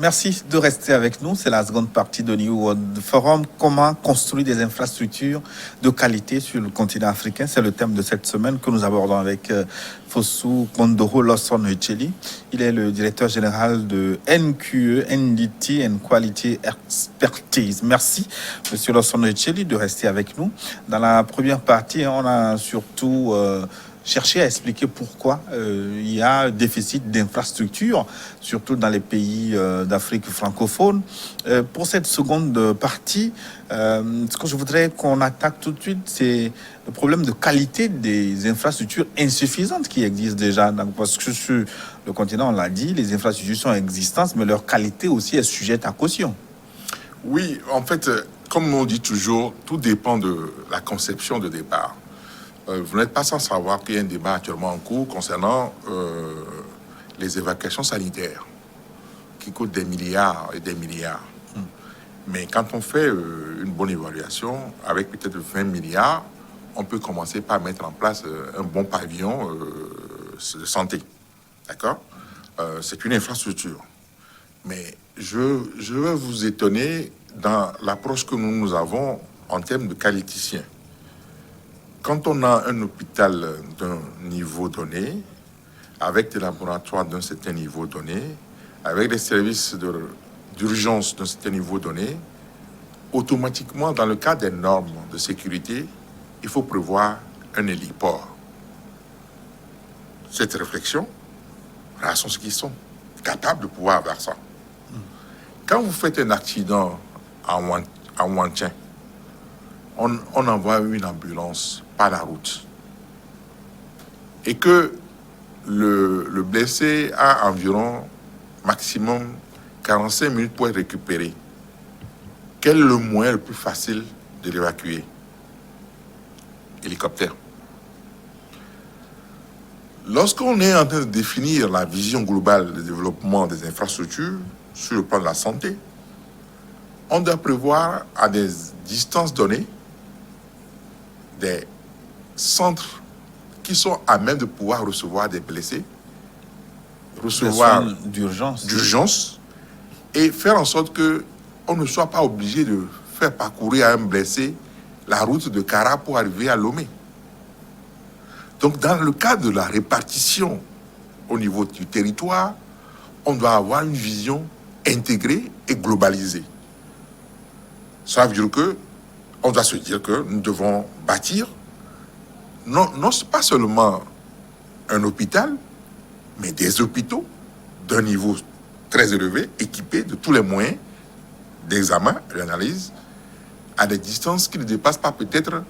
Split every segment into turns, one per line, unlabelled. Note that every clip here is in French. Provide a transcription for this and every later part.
Merci de rester avec nous. C'est la seconde partie de New World Forum. Comment construire des infrastructures de qualité sur le continent africain? C'est le thème de cette semaine que nous abordons avec Fosu Kondoro Lawson Echeli. Il est le directeur général de NQE, NDT and Quality Expertise. Merci, monsieur Lawson Echeli, de rester avec nous. Dans la première partie, on a surtout chercher à expliquer pourquoi il y a un déficit d'infrastructures, surtout dans les pays d'Afrique francophone. Pour cette seconde partie, ce que je voudrais qu'on attaque tout de suite, c'est le problème de qualité des infrastructures insuffisantes qui existent déjà. Donc, parce que sur le continent, on l'a dit, les infrastructures sont existantes, mais leur qualité aussi est sujette à caution.
Oui, en fait, comme on dit toujours, tout dépend de la conception de départ. Vous n'êtes pas sans savoir qu'il y a un débat actuellement en cours concernant les évacuations sanitaires qui coûtent des milliards et des milliards. Mais quand on fait une bonne évaluation, avec peut-être 20 milliards, on peut commencer par mettre en place un bon pavillon de santé. D'accord? C'est une infrastructure. Mais je veux vous étonner dans l'approche que nous avons en termes de qualiticiens. Quand on a un hôpital d'un niveau donné, avec des laboratoires d'un certain niveau donné, avec des services d'urgence d'un certain niveau donné, automatiquement, dans le cadre des normes de sécurité, il faut prévoir un héliport. Cette réflexion, là sont ceux qui sont capables de pouvoir avoir ça. Quand vous faites un accident à Ouantien, on envoie une ambulance par la route et que le blessé a environ maximum 45 minutes pour être récupéré. Quel est le moyen le plus facile de l'évacuer? Hélicoptère. Lorsqu'on est en train de définir la vision globale de développement des infrastructures sur le plan de la santé, on doit prévoir à des distances données des centres qui sont à même de pouvoir recevoir des blessés, recevoir d'urgence et faire en sorte que on ne soit pas obligé de faire parcourir à un blessé la route de Kara pour arriver à Lomé. Donc, dans le cadre de la répartition au niveau du territoire, on doit avoir une vision intégrée et globalisée. Ça veut dire que on doit se dire que nous devons bâtir non pas seulement un hôpital, mais des hôpitaux d'un niveau très élevé, équipés de tous les moyens d'examen et d'analyse, à des distances qui ne dépassent pas peut-être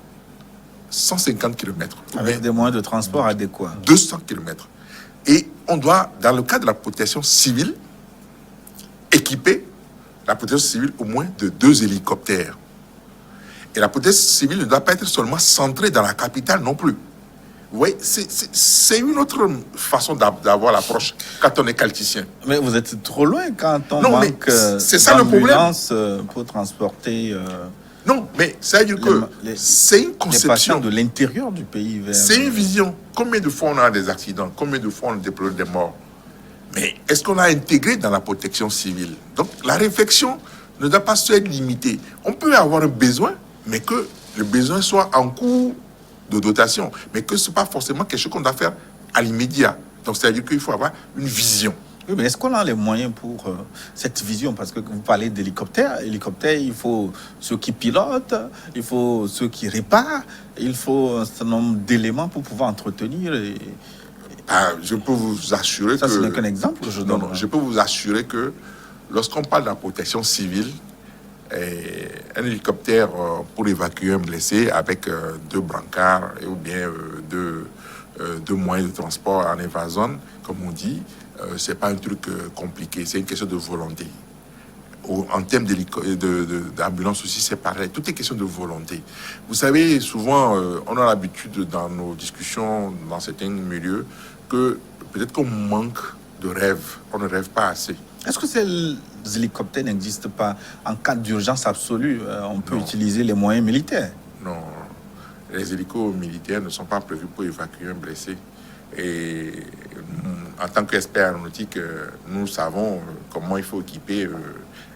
150 km.
Avec des moyens de transport adéquats.
200 km. Et on doit, dans le cadre de la protection civile, équiper la protection civile au moins de 2 hélicoptères. Et la protection civile ne doit pas être seulement centrée dans la capitale non plus. Vous voyez, c'est une autre façon d'avoir l'approche quand on est qualiticien.
Mais vous êtes trop loin quand on manque
c'est ça le problème
pour transporter...
Non, mais ça veut dire que c'est une conception...
Les patients de l'intérieur du pays vers...
C'est une vision. Combien de fois on a des accidents? Combien de fois on a déploré des morts? Mais est-ce qu'on a intégré dans la protection civile? Donc la réflexion ne doit pas se être limitée. On peut avoir un besoin, mais que le besoin soit en cours de dotation, mais que ce n'est pas forcément quelque chose qu'on doit faire à l'immédiat. Donc, c'est-à-dire qu'il faut avoir une vision.
Oui, mais est-ce qu'on a les moyens pour cette vision? Parce que vous parlez d'hélicoptères. Hélicoptères, il faut ceux qui pilotent, il faut ceux qui réparent, il faut un certain nombre d'éléments pour pouvoir entretenir.
Je peux vous assurer
ça, ce n'est qu'un exemple que je donne.
Non, je peux vous assurer que lorsqu'on parle de la protection civile, un hélicoptère pour évacuer un blessé avec 2 brancards ou bien 2 moyens de transport en évazone, comme on dit, c'est pas un truc compliqué, c'est une question de volonté. En termes d'ambulance aussi, c'est pareil. Tout est question de volonté. Vous savez, souvent, on a l'habitude dans nos discussions, dans certains milieux, que peut-être qu'on manque de rêves. On ne rêve pas assez.
Est-ce que ces hélicoptères n'existent pas en cas d'urgence absolue? On peut utiliser les moyens militaires.
Non. Les hélicos militaires ne sont pas prévus pour évacuer un blessé. Et en tant qu'experts aéronautiques, nous savons comment il faut équiper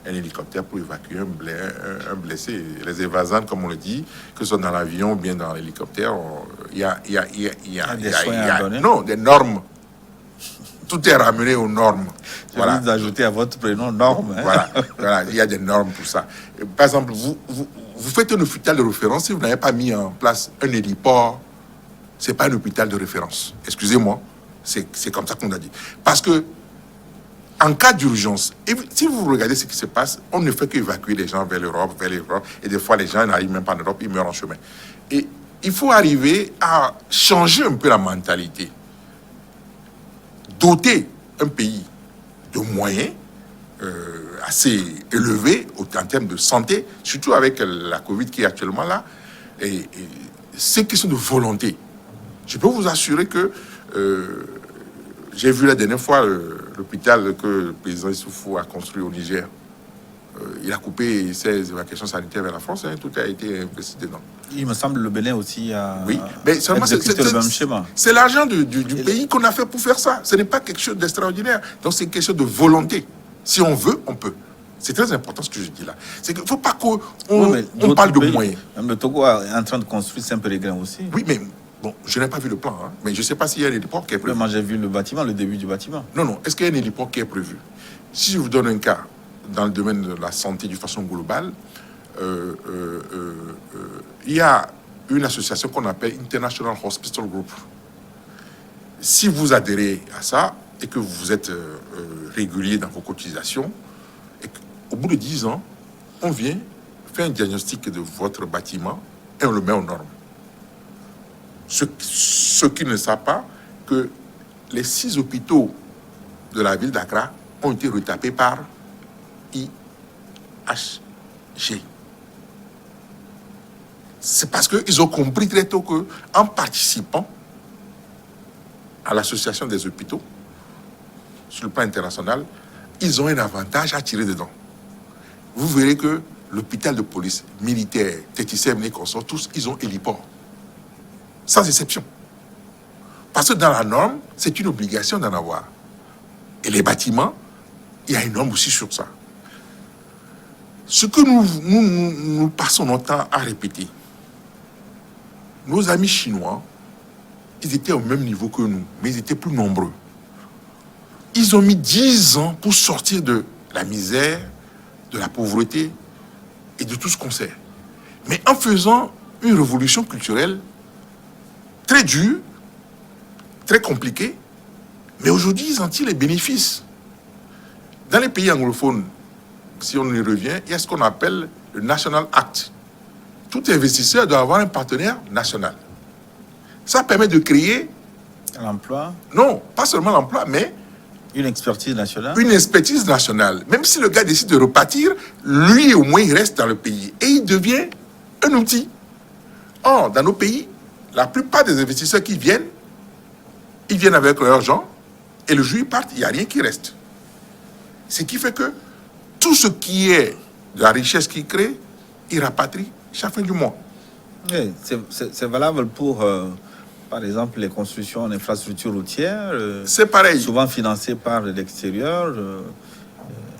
un hélicoptère pour évacuer un blessé. Les évasants, comme on le dit, que ce soit dans l'avion ou bien dans l'hélicoptère, il y a
des soins à donner.
non, des normes. Tout est ramené aux normes.
Je vais vous ajouter à votre prénom norme. Hein?
Voilà, il y a des normes pour ça. Par exemple, vous faites un hôpital de référence, si vous n'avez pas mis en place un héliport, c'est pas un hôpital de référence. Excusez-moi, c'est comme ça qu'on a dit. Parce que, en cas d'urgence, si vous regardez ce qui se passe, on ne fait qu'évacuer les gens vers l'Europe, et des fois les gens n'arrivent même pas en Europe, ils meurent en chemin. Et il faut arriver à changer un peu la mentalité. Doter un pays de moyens assez élevés en termes de santé, surtout avec la Covid qui est actuellement là, et c'est une question de volonté. Je peux vous assurer que j'ai vu la dernière fois l'hôpital que le président Issoufou a construit au Niger. Il a coupé ses évacuations sanitaires vers la France, hein, tout a été investi dedans.
Il me semble le Bénin aussi a
oui, mais seulement
le même schéma.
C'est l'argent du pays qu'on a fait pour faire ça. Ce n'est pas quelque chose d'extraordinaire. Donc c'est quelque chose de volonté. Si on veut, on peut. C'est très important ce que je dis là. C'est qu'il ne faut pas qu'on parle de moyens.
Même le Togo est en train de construire Saint-Péregrin aussi.
Oui, mais bon, je n'ai pas vu le plan. Hein, mais je ne sais pas s'il y a un héliport qui est prévu.
Moi, j'ai vu le bâtiment, le début du bâtiment.
Non. Est-ce qu'il y a un héliport qui est prévu? Si je vous donne un cas dans le domaine de la santé d'une façon globale, il y a une association qu'on appelle International Hospital Group. Si vous adhérez à ça et que vous êtes régulier dans vos cotisations, et au bout de 10 ans, on vient faire un diagnostic de votre bâtiment et on le met aux normes. Ceux qui ne savent pas que les 6 hôpitaux de la ville d'Accra ont été retapés par IHG. C'est parce qu'ils ont compris très tôt qu'en participant à l'association des hôpitaux, sur le plan international, ils ont un avantage à tirer dedans. Vous verrez que l'hôpital de police, militaire, TTCM, les consorts, tous, ils ont héliport. Sans exception. Parce que dans la norme, c'est une obligation d'en avoir. Et les bâtiments, il y a une norme aussi sur ça. Ce que nous passons notre temps à répéter, nos amis chinois, ils étaient au même niveau que nous, mais ils étaient plus nombreux. Ils ont mis 10 ans pour sortir de la misère, de la pauvreté et de tout ce qu'on sait. Mais en faisant une révolution culturelle très dure, très compliquée, mais aujourd'hui, ils en tirent les bénéfices. Dans les pays anglophones, si on y revient, il y a ce qu'on appelle le National Act. Tout investisseur doit avoir un partenaire national. Ça permet de créer...
L'emploi?
Non, pas seulement l'emploi, mais...
Une expertise nationale?
Une expertise nationale. Même si le gars décide de repartir, lui, au moins, il reste dans le pays. Et il devient un outil. Or, dans nos pays, la plupart des investisseurs qui viennent, ils viennent avec leur argent, et le jour où ils partent, il n'y a rien qui reste. Ce qui fait que tout ce qui est de la richesse qu'ils créent, ils rapatrient chaque fin du mois.
Oui, c'est valable pour, par exemple, les constructions en infrastructures routières.
C'est pareil.
Souvent financées par l'extérieur.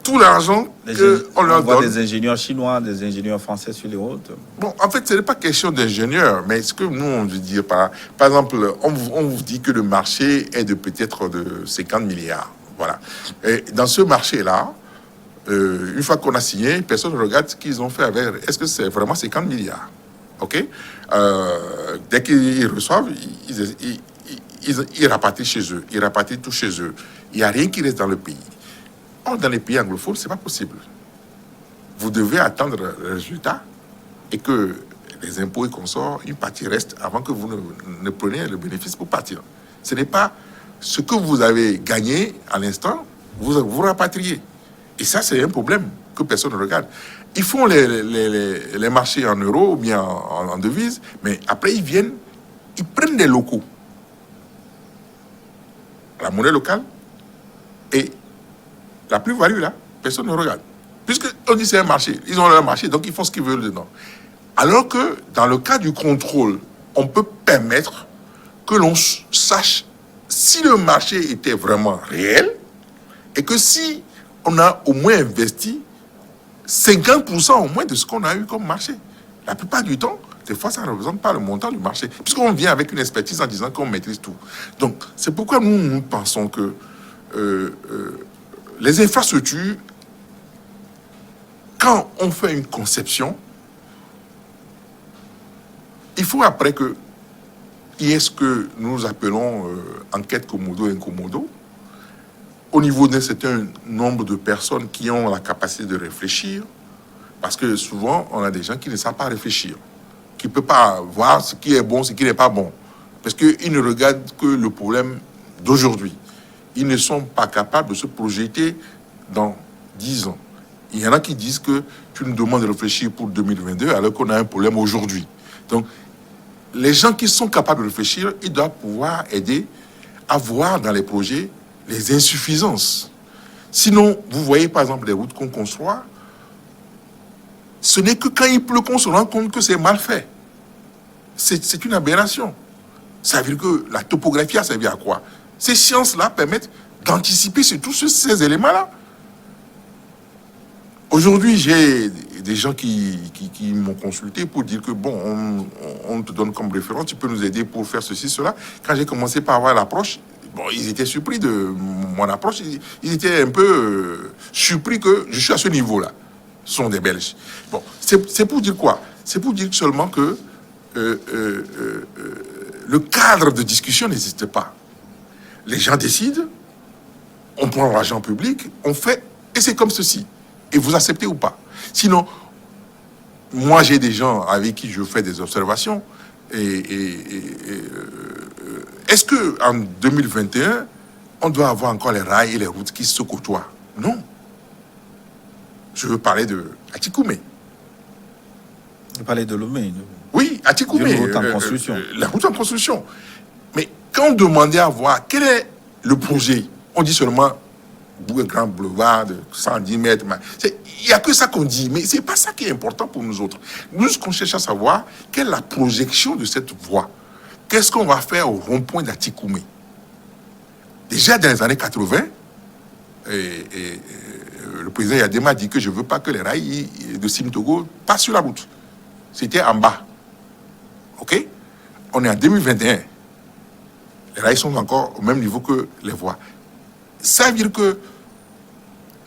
Tout l'argent qu'on leur donne.
Des ingénieurs chinois, des ingénieurs français sur les routes.
Bon, en fait, ce n'est pas question d'ingénieurs, mais ce que nous, on veut dire par exemple, on vous dit que le marché est de peut-être de 50 milliards. Voilà. Et dans ce marché-là, une fois qu'on a signé, personne ne regarde ce qu'ils ont fait avec. Est-ce que c'est vraiment 50 milliards? OK? Dès qu'ils reçoivent, ils rapatrient chez eux. Ils rapatrient tout chez eux. Il n'y a rien qui reste dans le pays. Or, dans les pays anglophones, ce n'est pas possible. Vous devez attendre le résultat et que les impôts et consorts, une partie reste avant que vous ne preniez le bénéfice pour partir. Ce n'est pas ce que vous avez gagné à l'instant, vous rapatriez. Et ça, c'est un problème que personne ne regarde. Ils font les marchés en euros ou bien en devises, mais après, ils viennent, ils prennent des locaux, la monnaie locale, et la plus-value, là, personne ne regarde. Puisqu'on dit c'est un marché, ils ont leur marché, donc ils font ce qu'ils veulent dedans. Alors que, dans le cas du contrôle, on peut permettre que l'on sache si le marché était vraiment réel, et que si on a au moins investi 50% au moins de ce qu'on a eu comme marché. La plupart du temps, des fois, ça ne représente pas le montant du marché, puisqu'on vient avec une expertise en disant qu'on maîtrise tout. Donc, c'est pourquoi nous pensons que les infrastructures, quand on fait une conception, il faut après que il y ait ce que nous appelons enquête commodo-incommodo, au niveau d'un certain nombre de personnes qui ont la capacité de réfléchir, parce que souvent, on a des gens qui ne savent pas réfléchir, qui ne peuvent pas voir ce qui est bon, ce qui n'est pas bon, parce qu'ils ne regardent que le problème d'aujourd'hui. Ils ne sont pas capables de se projeter dans 10 ans. Il y en a qui disent que tu nous demandes de réfléchir pour 2022 alors qu'on a un problème aujourd'hui. Donc, les gens qui sont capables de réfléchir, ils doivent pouvoir aider à voir dans les projets les insuffisances. Sinon, vous voyez par exemple les routes qu'on conçoit, ce n'est que quand il pleut qu'on se rend compte que c'est mal fait. C'est une aberration. Ça veut dire que la topographie a servi à quoi? Ces sciences-là permettent d'anticiper sur tous ces éléments-là. Aujourd'hui, j'ai des gens qui m'ont consulté pour dire que bon, on te donne comme référence, tu peux nous aider pour faire ceci, cela. Quand j'ai commencé par avoir l'approche, bon, ils étaient surpris de mon approche. Ils étaient un peu surpris que je suis à ce niveau-là. Ce sont des Belges. Bon, c'est pour dire quoi? C'est pour dire seulement que le cadre de discussion n'existe pas. Les gens décident, on prend l'argent public, on fait, et c'est comme ceci. Et vous acceptez ou pas. Sinon, moi j'ai des gens avec qui je fais des observations. Est-ce qu'en 2021, on doit avoir encore les rails et les routes qui se côtoient? Non. Je veux parler de Atikoumé.
Vous parlez de Lomé.
Oui, Atikoumé.
Une route en construction.
La route en construction. Mais quand on demandait à voir quel est le projet, on dit seulement un grand boulevard de 110 mètres. Il n'y a que ça qu'on dit, mais ce n'est pas ça qui est important pour nous autres. Nous, ce qu'on cherche à savoir, quelle est la projection de cette voie? Qu'est-ce qu'on va faire au rond-point d'Atikoumé? Déjà dans les années 80, le président Yadema a dit que je ne veux pas que les rails de Sim-Togo passent sur la route. C'était en bas. OK? On est en 2021. Les rails sont encore au même niveau que les voies. Ça veut dire que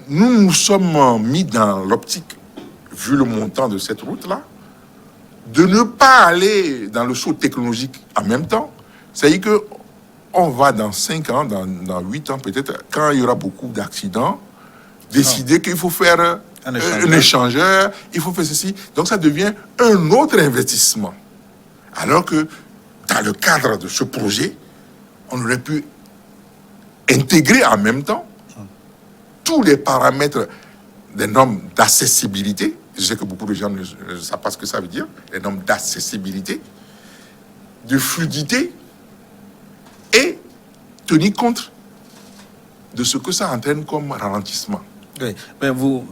nous nous sommes mis dans l'optique, vu le montant de cette route-là, de ne pas aller dans le saut technologique en même temps. C'est-à-dire qu'on va dans 5 ans, dans 8 ans peut-être, quand il y aura beaucoup d'accidents, décider qu'il faut faire un échangeur, il faut faire ceci. Donc ça devient un autre investissement. Alors que dans le cadre de ce projet, on aurait pu intégrer en même temps tous les paramètres des normes d'accessibilité. Je sais que beaucoup de gens ne savent pas ce que ça veut dire, les normes d'accessibilité, de fluidité, et tenir compte de ce que ça entraîne comme ralentissement.
Oui, mais vous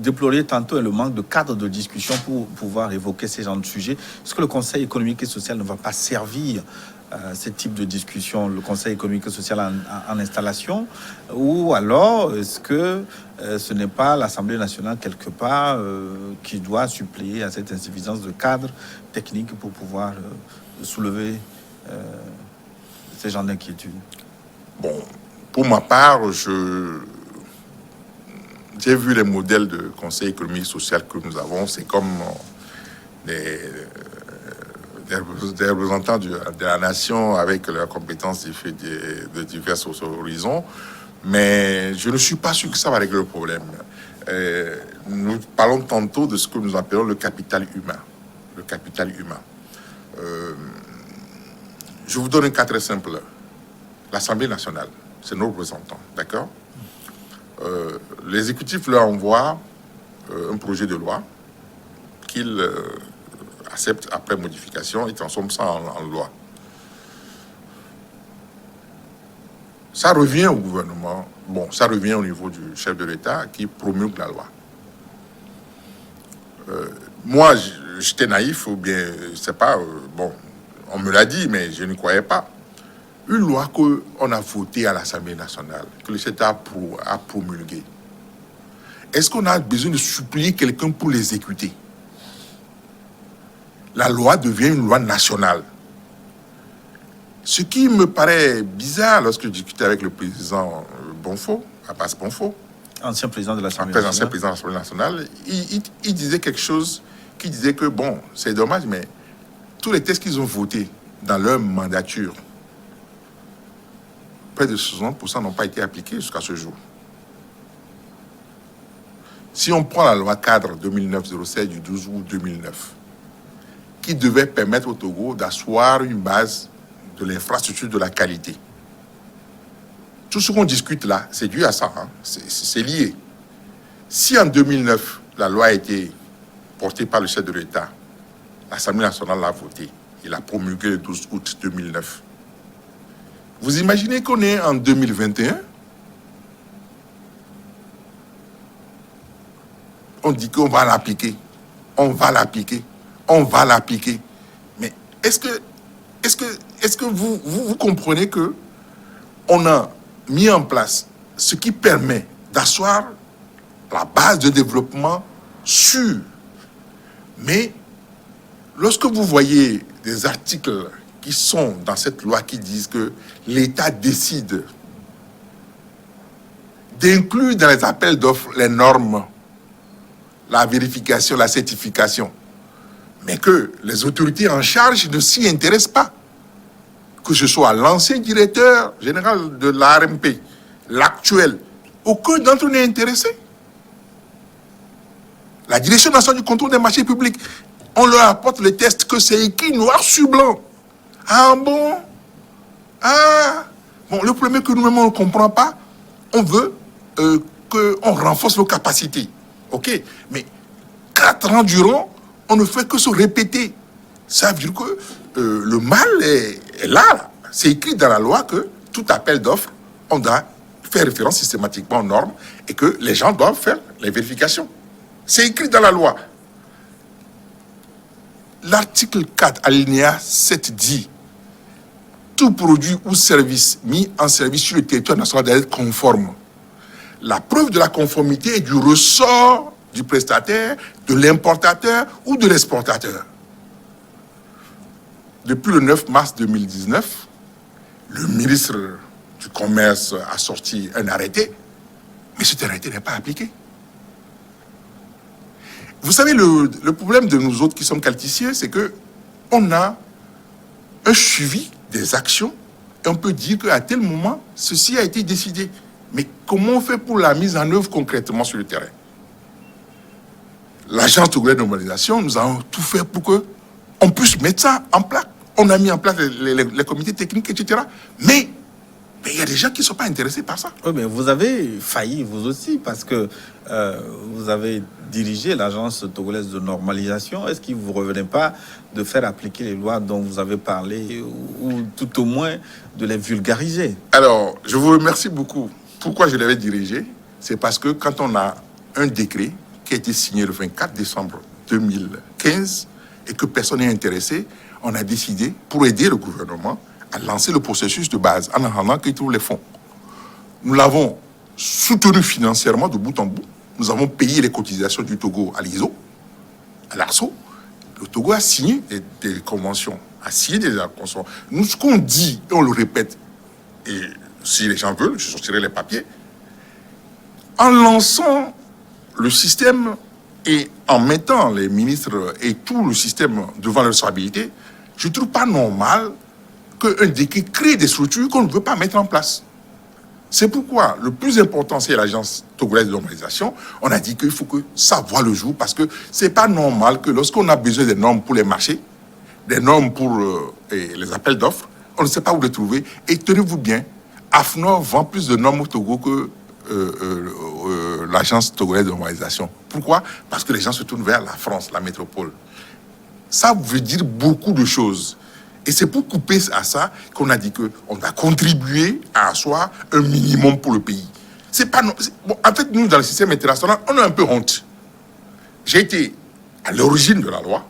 déploriez tantôt le manque de cadre de discussion pour pouvoir évoquer ces genres de sujets. Est-ce que le Conseil économique et social ne va pas servir ce type de discussion, le Conseil économique et social en installation, ou alors est-ce que ce n'est pas l'Assemblée nationale quelque part qui doit suppléer à cette insuffisance de cadre technique pour pouvoir soulever ces genres d'inquiétudes?
Bon, pour ma part, j'ai vu les modèles de Conseil économique et social que nous avons. C'est comme des représentants de la nation avec leurs compétences de divers horizons. Mais je ne suis pas sûr que ça va régler le problème. Nous parlons tantôt de ce que nous appelons le capital humain. Le capital humain. Je vous donne un cas très simple. L'Assemblée nationale, c'est nos représentants, d'accord? L'exécutif leur envoie un projet de loi qu'il accepte après modification et transforme ça en loi. Ça revient au gouvernement, bon, ça revient au niveau du chef de l'État qui promulgue la loi. Moi, j'étais naïf, ou bien, je ne sais pas, bon, on me l'a dit, mais je ne croyais pas. Une loi qu'on a votée à l'Assemblée nationale, que le Sénat a promulguée, est-ce qu'on a besoin de supplier quelqu'un pour l'exécuter? La loi devient une loi nationale. Ce qui me paraît bizarre lorsque je discutais avec le président Bonfo, Abbas Bonfo,
Ancien président de l'Assemblée
ancien
nationale.
président de l'Assemblée nationale, il disait quelque chose qui disait que, bon, c'est dommage, mais tous les textes qu'ils ont votés dans leur mandature, près de 60% n'ont pas été appliqués jusqu'à ce jour. Si on prend la loi cadre 2009-07 du 12 août 2009, qui devait permettre au Togo d'asseoir une base de l'infrastructure de la qualité. Tout ce qu'on discute là, c'est dû à ça, hein. C'est lié. Si en 2009, la loi a été portée par le chef de l'État, l'Assemblée nationale l'a votée, il a promulgué le 12 août 2009. Vous imaginez qu'on est en 2021? On dit qu'on va l'appliquer. On va l'appliquer. On va l'appliquer. Mais est-ce que vous comprenez que on a mis en place ce qui permet d'asseoir la base de développement sûr. Mais lorsque vous voyez des articles qui sont dans cette loi qui disent que l'État décide d'inclure dans les appels d'offres les normes, la vérification, la certification, mais que les autorités en charge ne s'y intéressent pas. Que ce soit l'ancien directeur général de l'ARMP, l'actuel, aucun d'entre eux n'est intéressé. La Direction nationale du contrôle des marchés publics, on leur apporte le test que c'est écrit noir sur blanc. Ah bon? Ah bon, le problème que nous-mêmes on ne comprend pas, on veut qu'on renforce nos capacités. Ok, mais 4 ans durant, on ne fait que se répéter. Ça veut dire que le mal est là. C'est écrit dans la loi que tout appel d'offres, on doit faire référence systématiquement aux normes et que les gens doivent faire les vérifications. C'est écrit dans la loi. L'article 4, alinéa 7 dit tout produit ou service mis en service sur le territoire national doit être conforme. La preuve de la conformité est du ressort du prestataire, de l'importateur ou de l'exportateur. Depuis le 9 mars 2019, le ministre du Commerce a sorti un arrêté, mais cet arrêté n'est pas appliqué. Vous savez, le problème de nous autres qui sommes qualiticiens, c'est qu'on a un suivi des actions et on peut dire qu'à tel moment, ceci a été décidé. Mais comment on fait pour la mise en œuvre concrètement sur le terrain? L'agence de normalisation, nous avons tout fait pour qu'on puisse mettre ça en place. On a mis en place les comités techniques, etc. Mais il y a des gens qui ne sont pas intéressés par ça.
Oui, mais vous avez failli, vous aussi, parce que vous avez dirigé l'agence togolaise de normalisation. Est-ce qu'il ne vous revenait pas de faire appliquer les lois dont vous avez parlé, ou tout au moins de les vulgariser?
Alors, je vous remercie beaucoup. Pourquoi je l'avais dirigé? C'est parce que quand on a un décret qui a été signé le 24 décembre 2015 et que personne n'est intéressé, on a décidé, pour aider le gouvernement, à lancer le processus de base en attendant qu'il trouve les fonds. Nous l'avons soutenu financièrement de bout en bout. Nous avons payé les cotisations du Togo à l'ISO, à l'ARSO. Le Togo a signé des conventions, a signé des conventions. Nous, ce qu'on dit, et on le répète, et si les gens veulent, je sortirai les papiers, en lançant le système et en mettant les ministres et tout le système devant leur responsabilité, je ne trouve pas normal qu'un décret crée des structures qu'on ne veut pas mettre en place. C'est pourquoi le plus important, c'est l'agence togolaise de normalisation. On a dit qu'il faut que ça voie le jour parce que ce n'est pas normal que lorsqu'on a besoin des normes pour les marchés, des normes pour les appels d'offres, on ne sait pas où les trouver. Et tenez-vous bien, AFNOR vend plus de normes au Togo que l'agence togolaise de normalisation. Pourquoi? Parce que les gens se tournent vers la France, la métropole. Ça veut dire beaucoup de choses. Et c'est pour couper à ça qu'on a dit qu'on va contribuer à asseoir un minimum pour le pays. C'est pas, bon, en fait, nous, dans le système international, on a un peu honte. J'ai été à l'origine de la loi.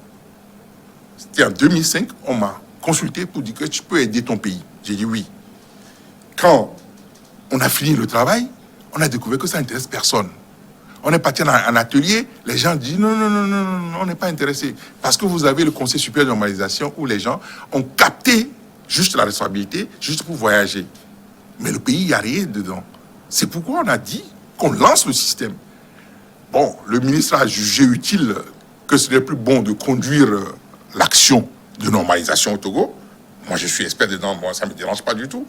C'était en 2005. On m'a consulté pour dire que tu peux aider ton pays. J'ai dit oui. quand on a fini le travail, on a découvert que ça n'intéresse personne. On est parti en atelier, les gens disent non, on n'est pas intéressé. Parce que vous avez le Conseil supérieur de normalisation où les gens ont capté juste la responsabilité, juste pour voyager. Mais le pays, il n'y a rien dedans. C'est pourquoi on a dit qu'on lance le système. Bon, le ministre a jugé utile que ce n'est plus bon de conduire l'action de normalisation au Togo. Moi, je suis expert dedans, moi, ça ne me dérange pas du tout.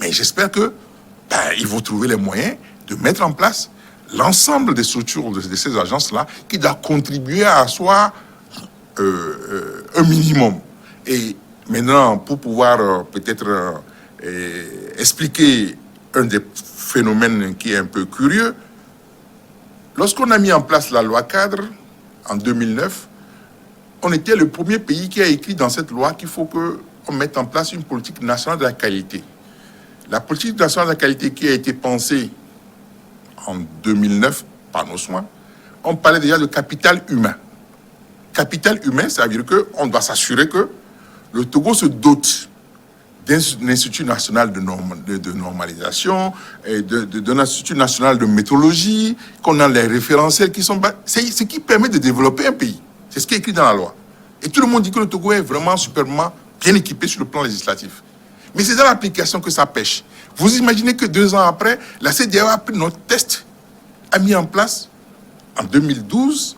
Mais j'espère que ils vont trouver les moyens de mettre en place l'ensemble des structures de ces agences-là qui doivent contribuer à asseoir un minimum. Et maintenant, pour pouvoir peut-être expliquer un des phénomènes qui est un peu curieux, lorsqu'on a mis en place la loi cadre en 2009, on était le premier pays qui a écrit dans cette loi qu'il faut qu'on mette en place une politique nationale de la qualité. La politique nationale de la qualité qui a été pensée en 2009 par nos soins, on parlait déjà de capital humain. Capital humain, ça veut dire qu'on doit s'assurer que le Togo se dote d'un institut national de normalisation, et d'un institut national de métrologie, qu'on a les référentiels qui sont... C'est ce qui permet de développer un pays. C'est ce qui est écrit dans la loi. Et tout le monde dit que le Togo est vraiment superbement bien équipé sur le plan législatif. Mais c'est dans l'application que ça pêche. Vous imaginez que 2 ans après, la CEDEAO a pris notre test, a mis en place, en 2012,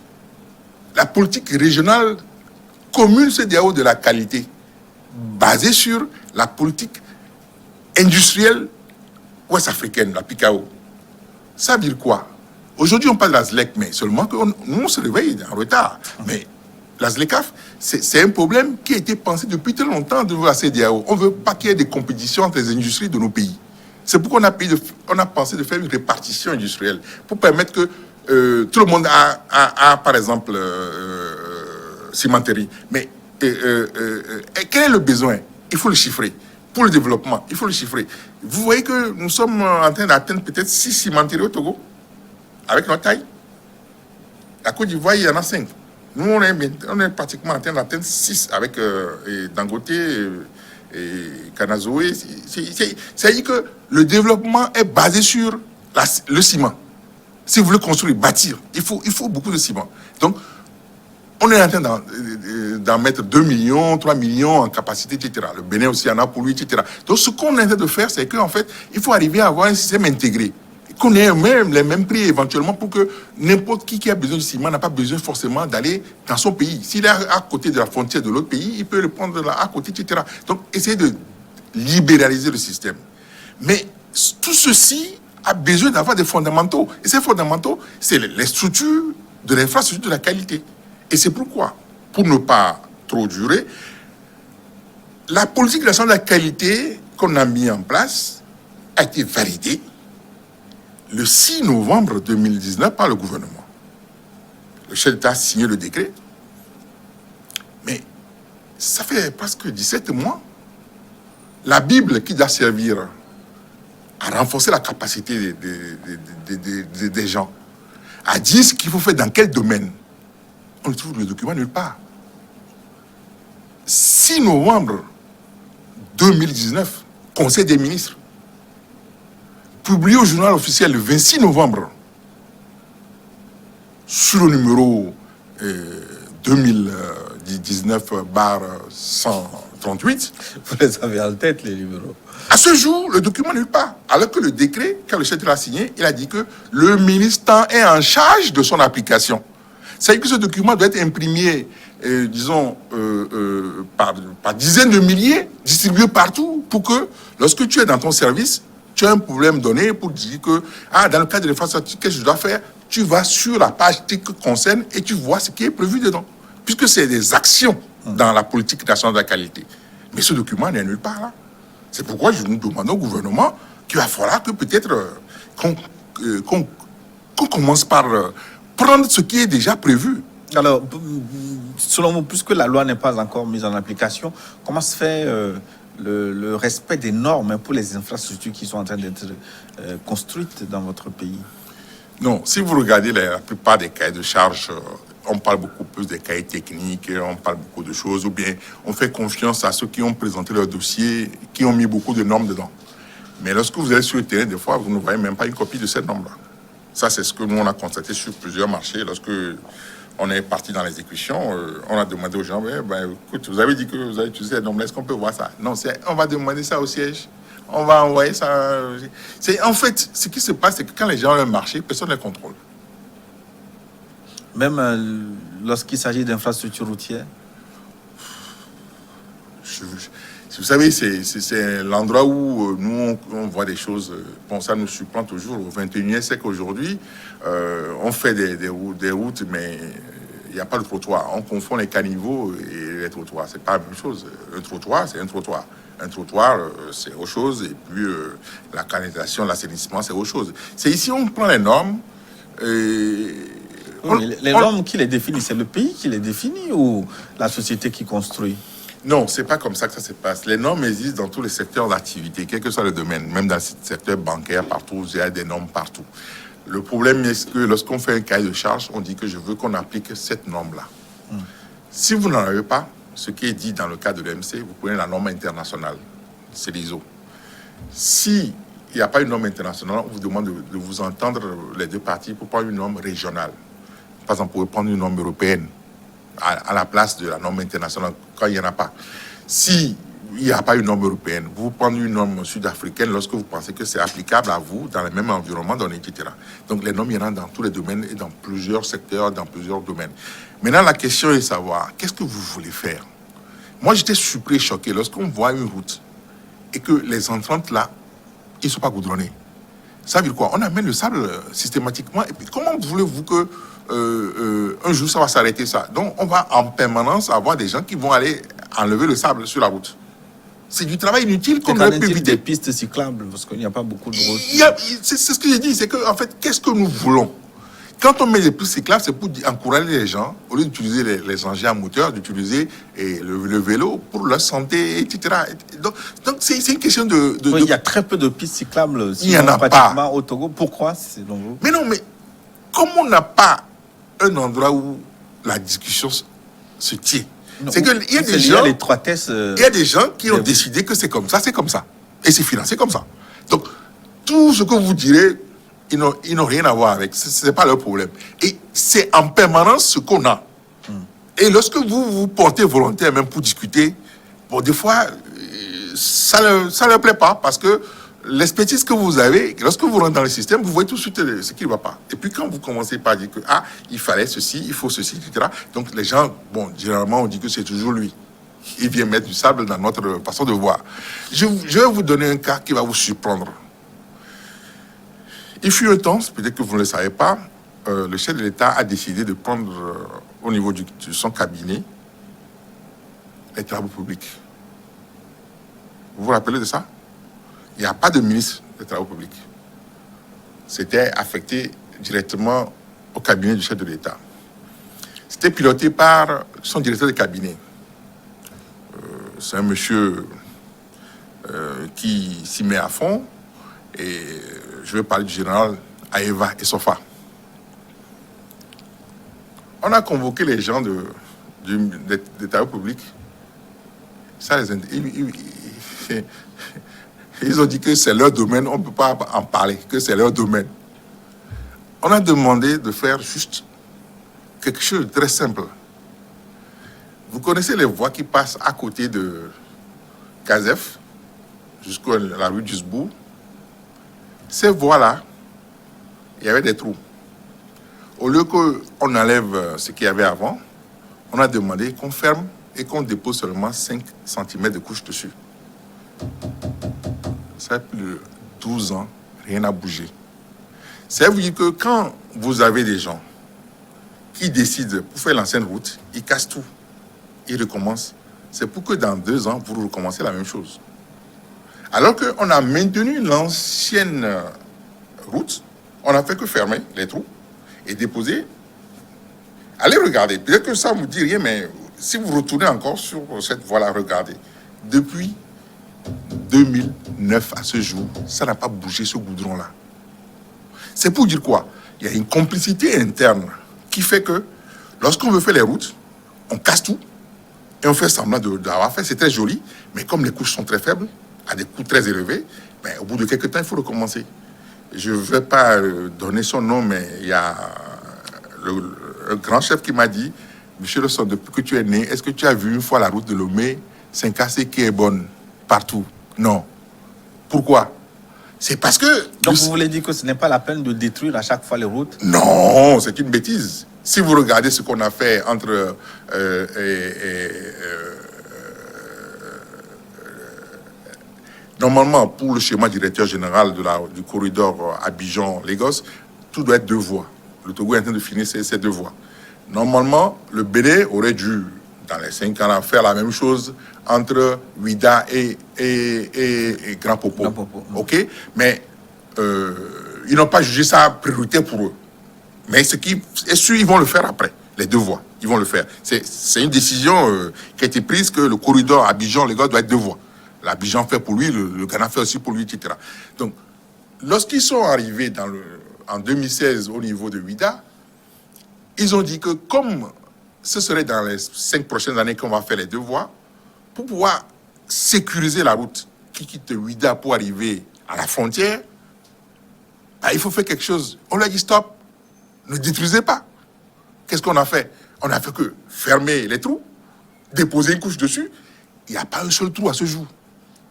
la politique régionale commune CEDEAO de la qualité, basée sur la politique industrielle ouest-africaine, la PICAO. Ça veut dire quoi? Aujourd'hui, on parle de la ZLEC, mais seulement que nous, on se réveille en retard. Mais la ZLECAF, c'est un problème qui a été pensé depuis très longtemps devant la CEDEAO. On ne veut pas qu'il y ait des compétitions entre les industries de nos pays. C'est pourquoi on a pensé de faire une répartition industrielle pour permettre que tout le monde a par exemple, cimenterie. Mais quel est le besoin? Il faut le chiffrer. Pour le développement, il faut le chiffrer. Vous voyez que nous sommes en train d'atteindre peut-être 6 cimenteries au Togo, avec notre taille. La Côte d'Ivoire, il y en a 5. Nous, on est pratiquement en train d'atteindre 6 avec Dangote et Kanazoé. C'est-à-dire que le développement est basé sur le ciment. Si vous voulez construire, bâtir, il faut beaucoup de ciment. Donc, on est en train d'en mettre 2 millions, 3 millions en capacité, etc. Le Bénin aussi en a pour lui, etc. Donc, ce qu'on est en train de faire, c'est qu'en fait, il faut arriver à avoir un système intégré. Qu'on ait même les mêmes prix éventuellement pour que n'importe qui a besoin de ciment n'a pas besoin forcément d'aller dans son pays. S'il est à côté de la frontière de l'autre pays, il peut le prendre là à côté, etc. Donc, essayer de libéraliser le système. Mais tout ceci a besoin d'avoir des fondamentaux. Et ces fondamentaux, c'est les structures de l'infrastructure de la qualité. Et c'est pourquoi, pour ne pas trop durer, la politique nationale de la qualité qu'on a mis en place a été validée le 6 novembre 2019 par le gouvernement. Le chef d'État a signé le décret. Mais ça fait presque 17 mois. La Bible qui doit servir à renforcer la capacité des gens, à dire ce qu'il faut faire dans quel domaine, on ne trouve le document nulle part. 6 novembre 2019, Conseil des ministres, publié au journal officiel le 26 novembre, sur le numéro 2019/138.
Vous les avez en tête, les numéros.
À ce jour, le document nulle part. Alors que le décret, quand le chef de l'État a signé, il a dit que le ministre est en charge de son application. C'est-à-dire que ce document doit être imprimé, par dizaines de milliers, distribué partout, pour que, lorsque tu es dans ton service, tu as un problème donné pour dire que, dans le cadre de l'infrastructure, qu'est-ce que je dois faire? Tu vas sur la page qui te concerne et tu vois ce qui est prévu dedans. Puisque c'est des actions dans la politique nationale de la qualité. Mais ce document n'est nulle part là. C'est pourquoi je nous demande au gouvernement qu'il va falloir que peut-être qu'on commence par prendre ce qui est déjà prévu.
Alors, selon vous, puisque la loi n'est pas encore mise en application, comment se fait le respect des normes pour les infrastructures qui sont en train d'être construites dans votre pays?
Non, si vous regardez la plupart des cahiers de charges, on parle beaucoup plus des cahiers techniques, on parle beaucoup de choses, ou bien on fait confiance à ceux qui ont présenté leur dossier, qui ont mis beaucoup de normes dedans. Mais lorsque vous allez sur le terrain, des fois, vous ne voyez même pas une copie de cette norme-là. Ça, c'est ce que nous, on a constaté sur plusieurs marchés. Lorsque on est parti dans l'exécution, on a demandé aux gens, écoute, vous avez dit que vous avez utilisé la norme, est-ce qu'on peut voir ça? Non, on va demander ça au siège. On va envoyer ça. En fait, ce qui se passe, c'est que quand les gens ont un marché, personne ne les contrôle.
Même lorsqu'il s'agit d'infrastructures routières.
Vous savez, c'est l'endroit où nous, on voit des choses. Bon, ça nous surprend toujours. Au 21e siècle, aujourd'hui, on fait des routes, mais il n'y a pas de trottoir. On confond les caniveaux et les trottoirs. C'est pas la même chose. Un trottoir, c'est un trottoir. Un trottoir, c'est autre chose. Et puis, la canalisation, l'assainissement, c'est autre chose. C'est ici, on prend les normes.
Les normes qui les définissent, c'est le pays qui les définit ou la société qui construit?
Non, c'est pas comme ça que ça se passe. Les normes existent dans tous les secteurs d'activité, quel que soit le domaine, même dans le secteur bancaire, partout, il y a des normes partout. Le problème est que lorsqu'on fait un cahier de charge, on dit que je veux qu'on applique cette norme-là. Si vous n'en avez pas, ce qui est dit dans le cas de l'OMC, vous prenez la norme internationale, c'est l'ISO. Si il n'y a pas une norme internationale, on vous demande de vous entendre les deux parties pour prendre une norme régionale. Par exemple, vous pouvez prendre une norme européenne à la place de la norme internationale quand il n'y en a pas. Si il n'y a pas une norme européenne, vous prenez une norme sud-africaine lorsque vous pensez que c'est applicable à vous dans le même environnement donné, etc. Donc les normes, il y en a dans tous les domaines et dans plusieurs secteurs, dans plusieurs domaines. Maintenant, la question est de savoir, qu'est-ce que vous voulez faire? Moi, j'étais surpris, choqué lorsqu'on voit une route et que les entrantes là, ils ne sont pas goudronnés. Ça veut dire quoi? On amène le sable systématiquement. Et puis, comment voulez-vous que un jour ça va s'arrêter ça? Donc, on va en permanence avoir des gens qui vont aller enlever le sable sur la route. C'est du travail inutile qu'on aurait pu éviter.
Des pistes cyclables, parce qu'il n'y a pas beaucoup de routes.
C'est ce que j'ai dit, c'est que en fait, qu'est-ce que nous voulons? Quand on met des pistes cyclables, c'est pour encourager les gens, au lieu d'utiliser les engins à moteur, d'utiliser le vélo pour leur santé, etc. Donc c'est une question de...
Oui, il y a très peu de pistes cyclables.
Il n'y en a
pas au Togo. Pourquoi, selon vous?
Mais non, mais comme on n'a pas un endroit où la discussion se tient, c'est qu'il y a des gens... Il y a des gens qui ont décidé que c'est comme ça. Et c'est financé comme ça. Donc, tout ce que vous direz... Ils n'ont rien à voir avec. Ce n'est pas leur problème. Et c'est en permanence ce qu'on a. Et lorsque vous vous portez volontaire même pour discuter, bon, des fois, ça ne leur plaît pas parce que l'expertise que vous avez, lorsque vous rentrez dans le système, vous voyez tout de suite ce qui ne va pas. Et puis quand vous commencez par dire que il fallait ceci, il faut ceci, etc. Donc les gens, bon, généralement, on dit que c'est toujours lui. Il vient mettre du sable dans notre façon de voir. Je vais vous donner un cas qui va vous surprendre. Il fut un temps, peut-être que vous ne le savez pas, le chef de l'État a décidé de prendre au niveau de son cabinet les travaux publics. Vous vous rappelez de ça? Il n'y a pas de ministre des travaux publics. C'était affecté directement au cabinet du chef de l'État. C'était piloté par son directeur de cabinet. C'est un monsieur qui s'y met à fond et je vais parler du général Aeva Essofa. On a convoqué les gens des travaux publics. Ça, ils ont dit que c'est leur domaine, on ne peut pas en parler, que c'est leur domaine. On a demandé de faire juste quelque chose de très simple. Vous connaissez les voies qui passent à côté de Kazef, jusqu'à la rue du Sbou. Ces voies-là, il y avait des trous. Au lieu qu'on enlève ce qu'il y avait avant, on a demandé qu'on ferme et qu'on dépose seulement 5 cm de couche dessus. Ça fait plus de 12 ans, rien n'a bougé. Ça veut dire que quand vous avez des gens qui décident pour faire l'ancienne route, ils cassent tout, ils recommencent. C'est pour que dans 2 ans, vous recommencez la même chose. Alors qu'on a maintenu l'ancienne route, on n'a fait que fermer les trous et déposer. Allez regarder. Peut-être que ça ne vous dit rien, mais si vous retournez encore sur cette voie-là, regardez. Depuis 2009 à ce jour, ça n'a pas bougé ce goudron-là. C'est pour dire quoi? Il y a une complicité interne qui fait que lorsqu'on veut faire les routes, on casse tout et on fait semblant d'avoir fait. C'est très joli, mais comme les couches sont très faibles, à des coûts très élevés, mais au bout de quelques temps, il faut recommencer. Je ne vais pas donner son nom, mais il y a un grand chef qui m'a dit, Monsieur Le Son, depuis que tu es né, est-ce que tu as vu une fois la route de Lomé Saint-Cassé qui est bonne partout? Non. Pourquoi? C'est parce que...
Donc vous voulez dire que ce n'est pas la peine de détruire à chaque fois les routes?
Non, c'est une bêtise. Si vous regardez ce qu'on a fait entre normalement, pour le schéma directeur général du corridor Abidjan-Lagos, tout doit être 2 voies. Le Togo est en train de finir ces 2 voies. Normalement, le Bénin aurait dû, dans les 5 ans, faire la même chose entre Ouida et Grand Popo. OK? Mais ils n'ont pas jugé ça priorité pour eux. Mais ce qui est sûr, ils vont le faire après. Les 2 voies, ils vont le faire. C'est une décision qui a été prise que le corridor Abidjan-Lagos doit être 2 voies. L'Abidjan fait pour lui, le Ghana fait aussi pour lui, etc. Donc, lorsqu'ils sont arrivés en 2016 au niveau de Ouida, ils ont dit que comme ce serait dans les 5 prochaines années qu'on va faire les 2 voies, pour pouvoir sécuriser la route qui quitte Ouida pour arriver à la frontière, il faut faire quelque chose. On leur a dit stop, ne détruisez pas. Qu'est-ce qu'on a fait? On a fait que fermer les trous, déposer une couche dessus. Il n'y a pas un seul trou à ce jour.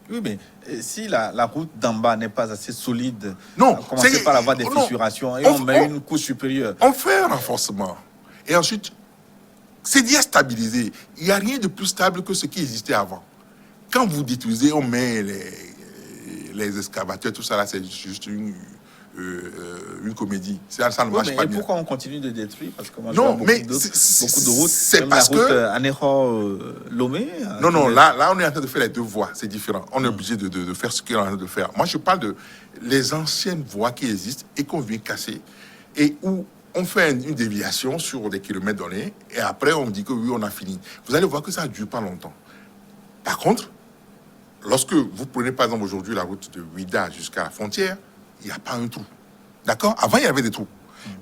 Oui, mais si la route d'en bas n'est pas assez solide,
non,
on commence par avoir des fissurations et on met une couche supérieure.
On fait un renforcement. Et ensuite, c'est bien stabilisé. Il n'y a rien de plus stable que ce qui existait avant. Quand vous détruisez, on met les excavateurs, tout ça là, c'est juste une comédie. Ça ne marche pas bien.
Pourquoi on continue de détruire? Parce que moi,
non,
je vois
mais
beaucoup de routes.
C'est parce
la route Anéro-Lomé.
Non, là, on est en train de faire les 2 voies. C'est différent. On est obligé de faire ce qu'on est en train de faire. Moi, je parle de les anciennes voies qui existent et qu'on vient casser et où on fait une déviation sur des kilomètres donnés et après, on dit que oui, on a fini. Vous allez voir que ça ne dure pas longtemps. Par contre, lorsque vous prenez, par exemple, aujourd'hui la route de Ouida jusqu'à la frontière, il n'y a pas un trou. D'accord? Avant, il y avait des trous.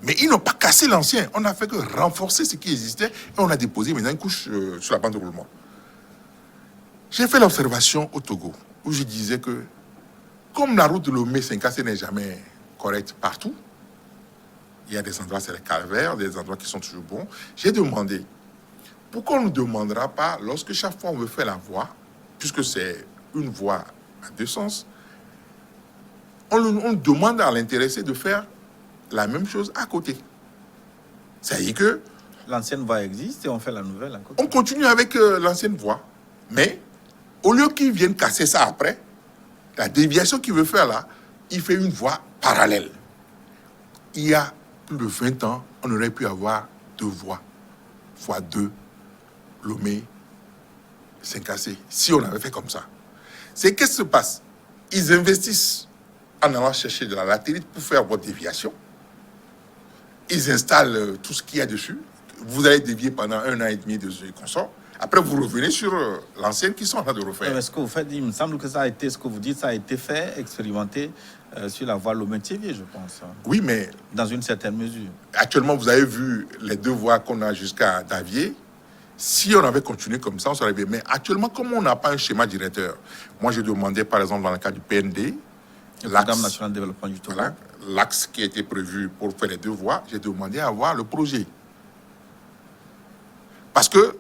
Mais ils n'ont pas cassé l'ancien. On a fait que renforcer ce qui existait et on a déposé maintenant une couche sur la bande de roulement. J'ai fait l'observation au Togo où je disais que comme la route de Lomé-Saint-Cassé n'est jamais correcte partout, il y a des endroits, c'est les calvaires, des endroits qui sont toujours bons, j'ai demandé pourquoi on ne demandera pas, lorsque chaque fois on veut faire la voie, puisque c'est une voie à 2 sens, on demande à l'intéressé de faire la même chose à côté. C'est-à-dire que
l'ancienne voie existe et on fait la nouvelle à côté.
On continue avec l'ancienne voie. Mais au lieu qu'ils viennent casser ça après, la déviation qu'il veut faire là, il fait une voie parallèle. Il y a plus de 20 ans, on aurait pu avoir 2 voies. Fois 2, Lomé, Saint-Cassé. Si on avait fait comme ça. C'est qu'est-ce qui se passe? Ils investissent en allant chercher de la latérite pour faire votre déviation. Ils installent tout ce qu'il y a dessus. Vous allez dévier pendant 1 an et demi de consort. Après, vous revenez sur l'ancienne qui sont en train de refaire.
Mais ce que vous faites, il me semble que ça a été, ce que vous dites, ça a été fait, expérimenté sur la voie Lomé-Thiévier, je pense.
Oui, mais...
dans une certaine mesure.
Actuellement, vous avez vu les 2 voies qu'on a jusqu'à Davier. Si on avait continué comme ça, on serait bien. Mais actuellement, comme on n'a pas un schéma directeur, moi, je demandais, par exemple, dans le cas du PND,
le Programme national de développement du Togo,
voilà, l'axe qui a été prévu pour faire les 2 voies, j'ai demandé à voir le projet. Parce que,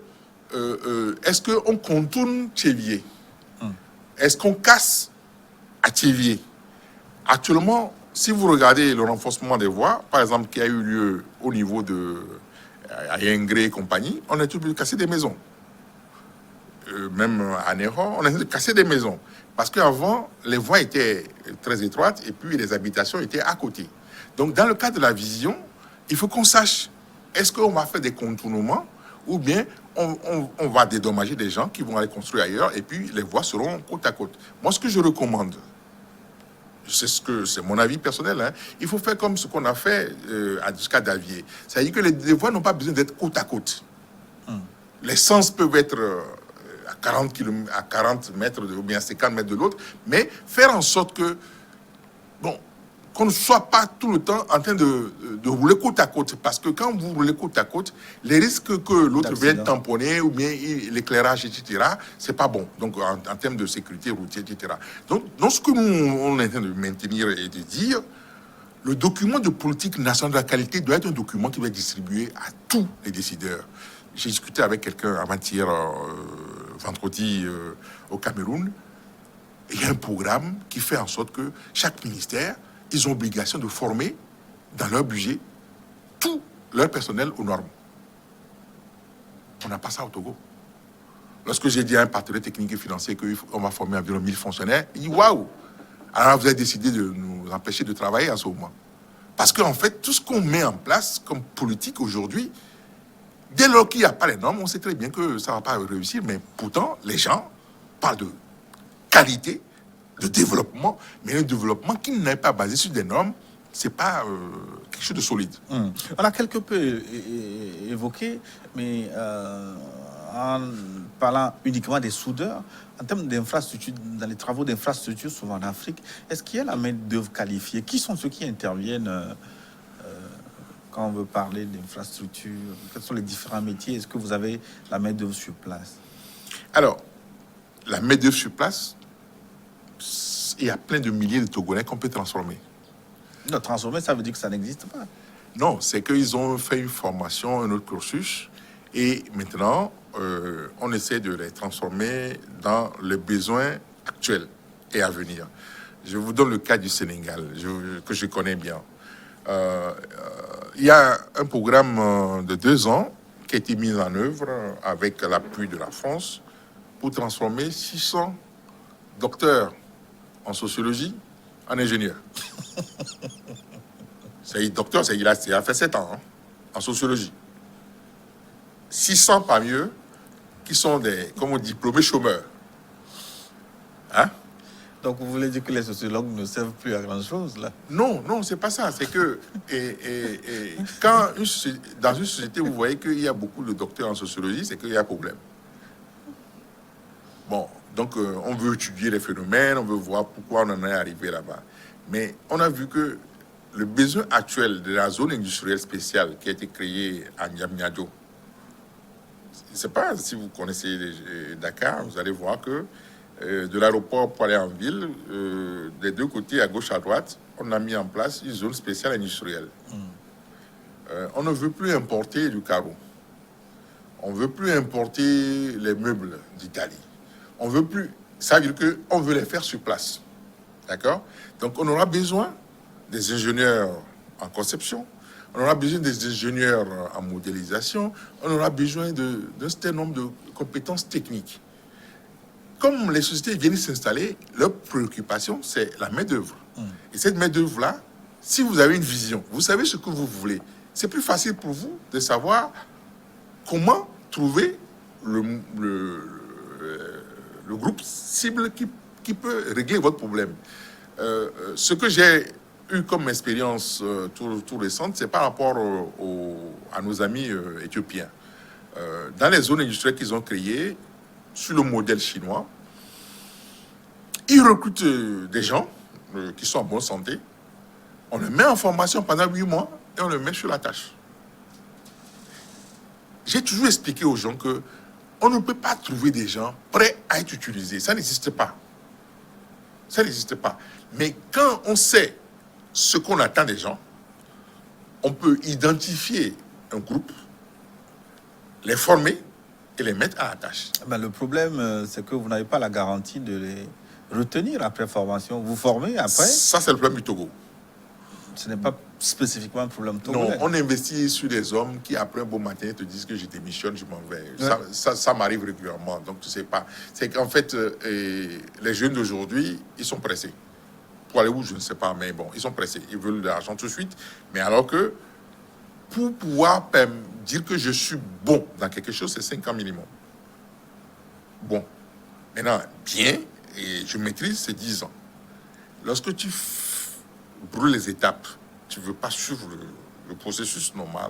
est-ce qu'on contourne Thiévier? Est-ce qu'on casse à Thiévier? Actuellement, si vous regardez le renforcement des voies, par exemple, qui a eu lieu au niveau de Yengré et compagnie, on a tout obligé de casser des maisons. Même à Néron, on a de casser des maisons. Parce qu'avant, les voies étaient très étroites et puis les habitations étaient à côté. Donc, dans le cadre de la vision, il faut qu'on sache, est-ce qu'on va faire des contournements ou bien on va dédommager des gens qui vont aller construire ailleurs et puis les voies seront côte à côte. Moi, ce que je recommande, c'est mon avis personnel, hein, il faut faire comme ce qu'on a fait jusqu'à Davier. C'est-à-dire que les voies n'ont pas besoin d'être côte à côte. Les sens peuvent être... à 40 mètres ou bien 50 mètres de l'autre, mais faire en sorte que, bon, qu'on ne soit pas tout le temps en train de rouler côte à côte. Parce que quand vous roulez côte à côte, les risques que l'autre vienne tamponner ou bien l'éclairage, etc., c'est pas bon. Donc, en termes de sécurité routière, etc. Donc, ce que nous, on est en train de maintenir et de dire, le document de politique nationale de la qualité doit être un document qui va être distribué à tous les décideurs. J'ai discuté avec quelqu'un avant-hier, vendredi, au Cameroun. Il y a un programme qui fait en sorte que chaque ministère, ils ont obligation de former dans leur budget tout leur personnel aux normes. On n'a pas ça au Togo. Lorsque j'ai dit à un partenaire technique et financier qu'on va former environ 1000 fonctionnaires, il dit waouh! Alors vous avez décidé de nous empêcher de travailler en ce moment. Parce qu'en fait, tout ce qu'on met en place comme politique aujourd'hui, dès lors qu'il n'y a pas les normes, on sait très bien que ça ne va pas réussir, mais pourtant, les gens parlent de qualité, de développement, mais un développement qui n'est pas basé sur des normes, c'est pas quelque chose de solide.
On a quelque peu évoqué, mais en parlant uniquement des soudeurs, en termes d'infrastructures, dans les travaux d'infrastructures, souvent en Afrique, est-ce qu'il y a la main-d'œuvre qualifiée? Qui sont ceux qui interviennent quand on veut parler d'infrastructures? Quels sont les différents métiers? Est-ce que vous avez la main-d'œuvre sur place?
Alors, la main-d'œuvre sur place, il y a plein de milliers de Togolais qu'on peut transformer.
Non, transformer, ça veut dire que ça n'existe pas.
Non, c'est qu'ils ont fait une formation, un autre cursus, et maintenant, on essaie de les transformer dans les besoins actuels et à venir. Je vous donne le cas du Sénégal, que je connais bien. Il y a un programme de 2 ans qui a été mis en œuvre avec l'appui de la France pour transformer 600 docteurs en sociologie en ingénieurs. C'est docteur, il a fait 7 ans en sociologie. 600 parmi eux qui sont des, comme on dit, diplômés chômeurs. Hein?
Donc vous voulez dire que les sociologues ne servent plus à grand-chose, là?
Non, c'est pas ça. C'est que quand dans une société, vous voyez qu'il y a beaucoup de docteurs en sociologie, c'est qu'il y a un problème. Bon, donc on veut étudier les phénomènes, on veut voir pourquoi on en est arrivé là-bas. Mais on a vu que le besoin actuel de la zone industrielle spéciale qui a été créée à Niamniadio, je ne sais pas si vous connaissez Dakar, vous allez voir que de l'aéroport pour aller en ville, des deux côtés, à gauche, à droite, on a mis en place une zone spéciale industrielle. On ne veut plus importer du carreau. On ne veut plus importer les meubles d'Italie. On veut plus. Ça veut dire qu'on veut les faire sur place. D'accord? Donc, on aura besoin des ingénieurs en conception, on aura besoin des ingénieurs en modélisation, on aura besoin d'un certain nombre de compétences techniques. Comme les sociétés viennent s'installer, leur préoccupation, c'est la main-d'œuvre. Et cette main-d'œuvre-là, si vous avez une vision, vous savez ce que vous voulez, c'est plus facile pour vous de savoir comment trouver le groupe cible qui peut régler votre problème. Ce que j'ai eu comme expérience tout récente, c'est par rapport à nos amis éthiopiens. Dans les zones industrielles qu'ils ont créées, sur le modèle chinois, ils recrutent des gens qui sont en bonne santé, on les met en formation pendant 8 mois et on les met sur la tâche. J'ai toujours expliqué aux gens que on ne peut pas trouver des gens prêts à être utilisés. Ça n'existe pas. Ça n'existe pas. Mais quand on sait ce qu'on attend des gens, on peut identifier un groupe, les former et les mettre à la tâche.
Ben, le problème, c'est que vous n'avez pas la garantie de les retenir après formation. Vous formez après?
Ça, c'est le problème du Togo.
Ce n'est pas spécifiquement un problème togolais.
Non, on investit sur des hommes qui, après un beau matin, te disent que je démissionne, je m'en vais. Ouais. Ça m'arrive régulièrement. Donc, tu sais pas. C'est qu'en fait, les jeunes d'aujourd'hui, ils sont pressés. Pour aller où, je ne sais pas, mais bon, ils sont pressés. Ils veulent de l'argent tout de suite. Mais alors que, pour pouvoir dire que je suis bon dans quelque chose, c'est 5 ans minimum. Bon. Maintenant, bien, et je maîtrise, c'est 10 ans. Lorsque tu brûles les étapes, tu ne veux pas suivre le processus normal,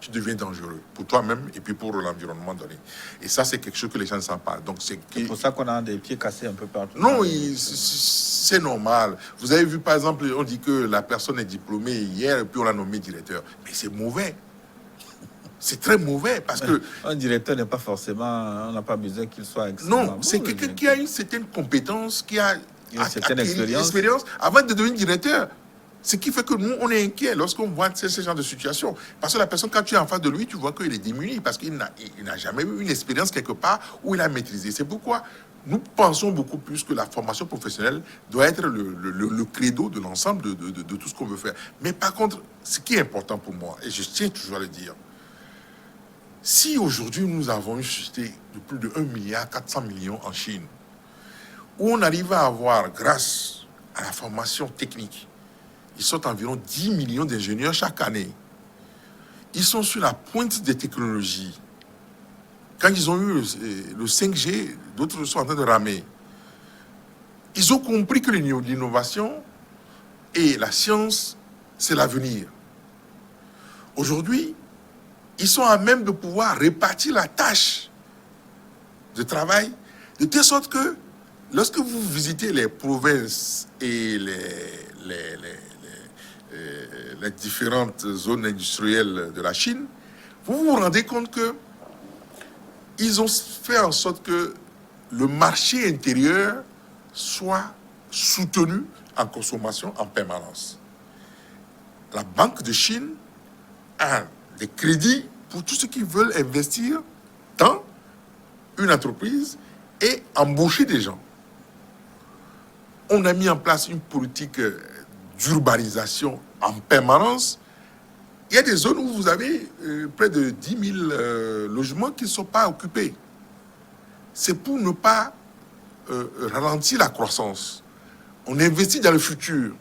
tu deviens dangereux pour toi-même et puis pour l'environnement donné. Et ça, c'est quelque chose que les gens ne savent pas. Donc,
C'est pour ça qu'on a des pieds cassés un peu partout.
Non, c'est normal. Vous avez vu, par exemple, on dit que la personne est diplômée hier et puis on l'a nommé directeur. Mais c'est mauvais. C'est très mauvais parce que...
Un directeur n'est pas forcément... On n'a pas besoin qu'il soit excellent.
Non, c'est quelqu'un qui a une certaine compétence, qui a
une certaine expérience
avant de devenir directeur. Ce qui fait que nous, on est inquiets lorsqu'on voit ce genre de situation. Parce que la personne, quand tu es en face de lui, tu vois qu'il est démuni parce qu'il n'a jamais eu une expérience quelque part où il a maîtrisé. C'est pourquoi nous pensons beaucoup plus que la formation professionnelle doit être le credo de l'ensemble de tout ce qu'on veut faire. Mais par contre, ce qui est important pour moi, et je tiens toujours à le dire, si aujourd'hui nous avons une société de plus de 1,4 milliard en Chine, où on arrive à avoir, grâce à la formation technique, ils sont environ 10 millions d'ingénieurs chaque année. Ils sont sur la pointe des technologies. Quand ils ont eu le 5G, d'autres sont en train de ramer. Ils ont compris que l'innovation et la science, c'est l'avenir. Aujourd'hui, ils sont à même de pouvoir répartir la tâche de travail de telle sorte que lorsque vous visitez les provinces et les différentes zones industrielles de la Chine, vous vous rendez compte que ils ont fait en sorte que le marché intérieur soit soutenu en consommation en permanence. La Banque de Chine a des crédits pour tous ceux qui veulent investir dans une entreprise et embaucher des gens. On a mis en place une politique d'urbanisation en permanence. Il y a des zones où vous avez près de 10 000 logements qui ne sont pas occupés. C'est pour ne pas ralentir la croissance. On investit dans le futur.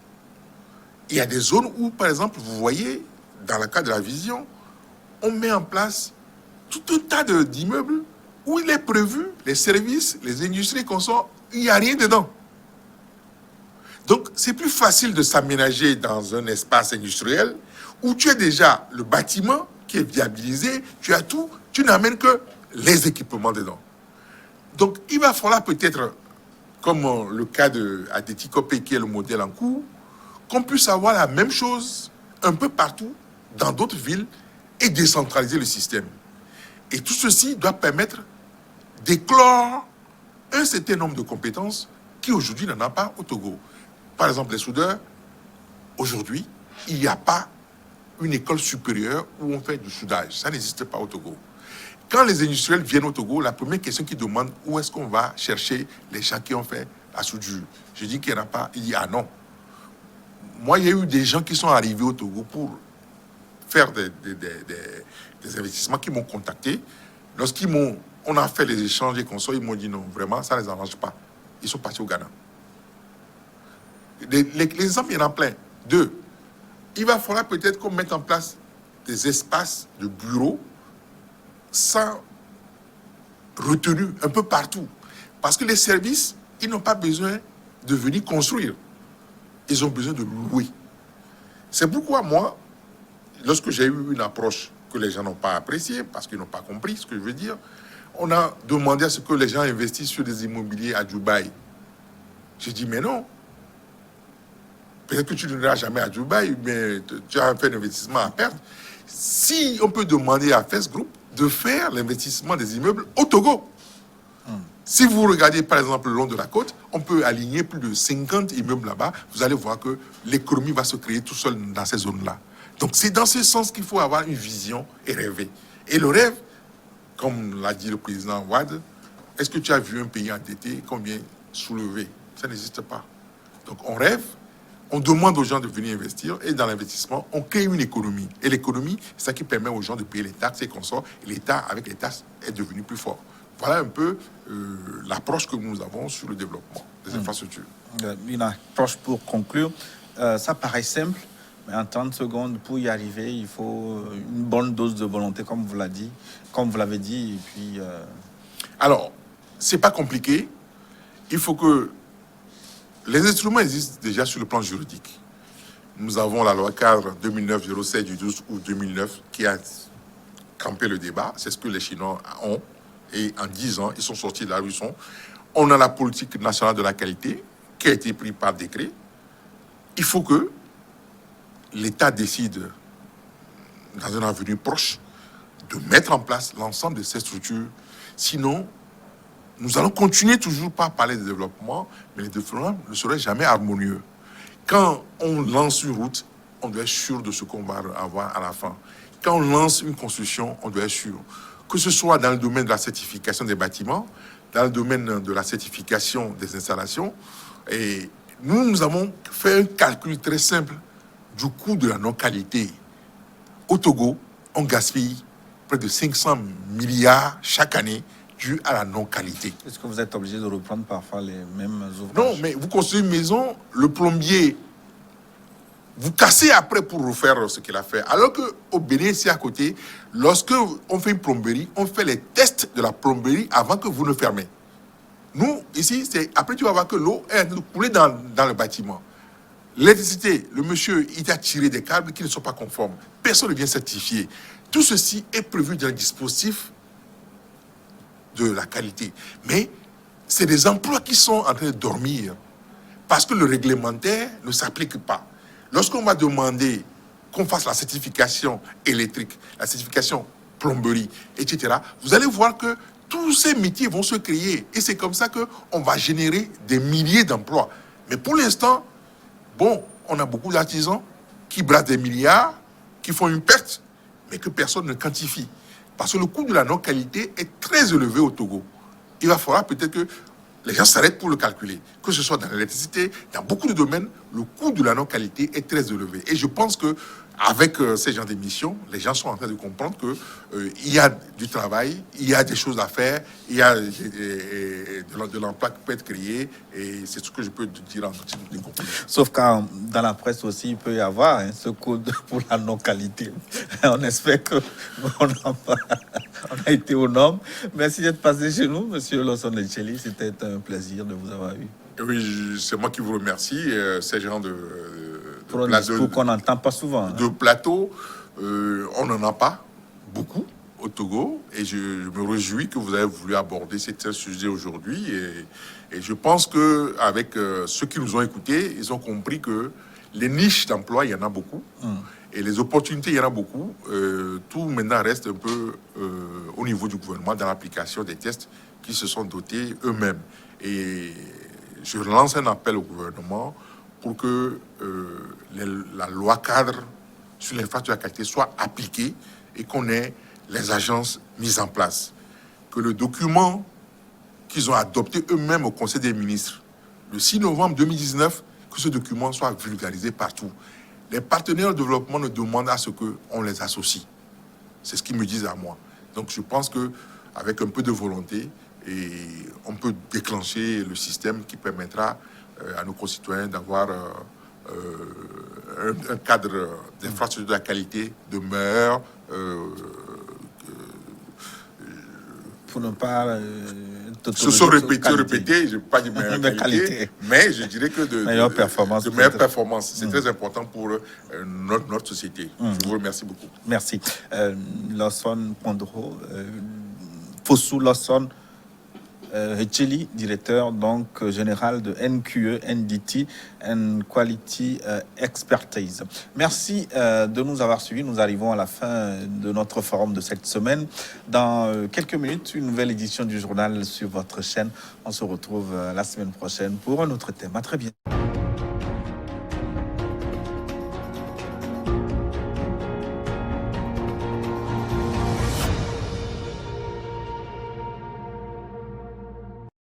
Il y a des zones où, par exemple, vous voyez, dans le cas de la vision, on met en place tout un tas d'immeubles où il est prévu les services, les industries qu'on sort, il n'y a rien dedans. Donc, c'est plus facile de s'aménager dans un espace industriel où tu as déjà le bâtiment qui est viabilisé, tu as tout, tu n'amènes que les équipements dedans. Donc, il va falloir peut-être, comme le cas de Adeti Copé, qui est le modèle en cours, qu'on puisse avoir la même chose un peu partout, dans d'autres villes, et décentraliser le système. Et tout ceci doit permettre d'éclore un certain nombre de compétences qui aujourd'hui n'en a pas au Togo. Par exemple, les soudeurs, aujourd'hui, il n'y a pas une école supérieure où on fait du soudage. Ça n'existe pas au Togo. Quand les industriels viennent au Togo, la première question qu'ils demandent, où est-ce qu'on va chercher les gens qui ont fait la soudure? Je dis qu'il n'y en a pas. Il dit, ah non. Moi, il y a eu des gens qui sont arrivés au Togo pour faire des investissements, qui m'ont contacté. On a fait les échanges et consorts, ils m'ont dit non, vraiment, ça ne les arrange pas. Ils sont partis au Ghana. Les exemples, il y en a plein. 2, il va falloir peut-être qu'on mette en place des espaces de bureaux sans retenue un peu partout. Parce que les services, ils n'ont pas besoin de venir construire. Ils ont besoin de louer. C'est pourquoi moi, lorsque j'ai eu une approche que les gens n'ont pas appréciée, parce qu'ils n'ont pas compris ce que je veux dire, on a demandé à ce que les gens investissent sur des immobiliers à Dubaï. J'ai dit, mais non. Peut-être que tu ne n'iras jamais à Dubaï, mais tu as fait un investissement à perte. Si on peut demander à FES Group de faire l'investissement des immeubles au Togo. Si vous regardez par exemple le long de la côte, on peut aligner plus de 50 immeubles là-bas. Vous allez voir que l'économie va se créer tout seul dans ces zones-là. Donc c'est dans ce sens qu'il faut avoir une vision et rêver. Et le rêve, comme l'a dit le président Wade, est-ce que tu as vu un pays endetté combien soulevé? Ça n'existe pas. Donc on rêve, on demande aux gens de venir investir et dans l'investissement, on crée une économie. Et l'économie, c'est ça qui permet aux gens de payer les taxes et consorts. Et l'État, avec les taxes, est devenu plus fort. Voilà un peu l'approche que nous avons sur le développement des infrastructures.
Une approche pour conclure. Ça paraît simple, mais en 30 secondes, pour y arriver, il faut une bonne dose de volonté, comme vous l'avez dit. Et puis,
Alors, c'est pas compliqué. Il faut que les instruments existent déjà sur le plan juridique. Nous avons la loi cadre 2009-07 du 12 août 2009 qui a camper le débat. C'est ce que les Chinois ont. Et en 10 ans, ils sont sortis de la leçon. On a la politique nationale de la qualité qui a été prise par décret. Il faut que l'État décide, dans un avenir proche, de mettre en place l'ensemble de ces structures. Sinon, nous allons continuer toujours par parler de développement, mais le développement ne serait jamais harmonieux. Quand on lance une route, on doit être sûr de ce qu'on va avoir à la fin. Quand on lance une construction, on doit être sûr. Que ce soit dans le domaine de la certification des bâtiments, dans le domaine de la certification des installations, et nous avons fait un calcul très simple du coût de la non-qualité. Au Togo, on gaspille près de 500 milliards chaque année dû à la non-qualité.
Est-ce que vous êtes obligé de reprendre parfois les mêmes ouvrages?
Non, mais vous construisez une maison, le plombier, vous cassez après pour refaire ce qu'il a fait. Alors qu'au Bénin, ici à côté, lorsque on fait une plomberie, on fait les tests de la plomberie avant que vous ne fermez. Nous, ici, c'est après tu vas voir que l'eau est en train de couler dans le bâtiment. L'électricité, le monsieur, il a tiré des câbles qui ne sont pas conformes. Personne ne vient certifier. Tout ceci est prévu dans le dispositif de la qualité. Mais c'est des emplois qui sont en train de dormir parce que le réglementaire ne s'applique pas. Lorsqu'on va demander qu'on fasse la certification électrique, la certification plomberie, etc., vous allez voir que tous ces métiers vont se créer. Et c'est comme ça qu'on va générer des milliers d'emplois. Mais pour l'instant, bon, on a beaucoup d'artisans qui brassent des milliards, qui font une perte, mais que personne ne quantifie. Parce que le coût de la non-qualité est très élevé au Togo. Il va falloir peut-être que les gens s'arrêtent pour le calculer. Que ce soit dans l'électricité, dans beaucoup de domaines, le coût de la non-qualité est très élevé. Et je pense que avec ces genres d'émissions, les gens sont en train de comprendre que il y a du travail, il y a des choses à faire, il y a de l'emploi qui peut être créé, et c'est ce que je peux dire en titre de conclusion.
Sauf quand dans la presse aussi, il peut y avoir ce code pour la non-qualité. On espère qu'on a été aux normes. Merci d'être passé chez nous, Monsieur Lawson Etcheli. C'était un plaisir de vous avoir eu.
Oui, c'est moi qui vous remercie. Ces gens
pour un discours qu'on n'entend pas souvent.
De plateau, on n'en a pas beaucoup au Togo, et je me réjouis que vous avez voulu aborder ce sujet aujourd'hui, et je pense qu'avec ceux qui nous ont écoutés, ils ont compris que les niches d'emploi, il y en a beaucoup, et les opportunités, il y en a beaucoup. Tout maintenant reste un peu au niveau du gouvernement dans l'application des tests qui se sont dotés eux-mêmes. Et je lance un appel au gouvernement pour que la loi cadre sur l'infrastructure de la qualité soit appliquée et qu'on ait les agences mises en place. Que le document qu'ils ont adopté eux-mêmes au Conseil des ministres le 6 novembre 2019, que ce document soit vulgarisé partout. Les partenaires de développement nous demandent à ce qu'on les associe. C'est ce qu'ils me disent à moi. Donc je pense qu'avec un peu de volonté, on peut déclencher le système qui permettra à nos concitoyens d'avoir un cadre d'infrastructure de la qualité de meilleur.
Pour ne pas
se sont répétés, je ne vais pas dire meilleure qualité, mais je dirais que de meilleure performance. C'est très important pour notre société. Je vous remercie beaucoup.
Merci. Lawson Pondro, Fossou Lawson Etcheli, directeur donc général de NQE NDT and Quality Expertise. Merci de nous avoir suivis. Nous arrivons à la fin de notre forum de cette semaine. Dans quelques minutes, une nouvelle édition du journal sur votre chaîne. On se retrouve la semaine prochaine pour un autre thème. À très bientôt.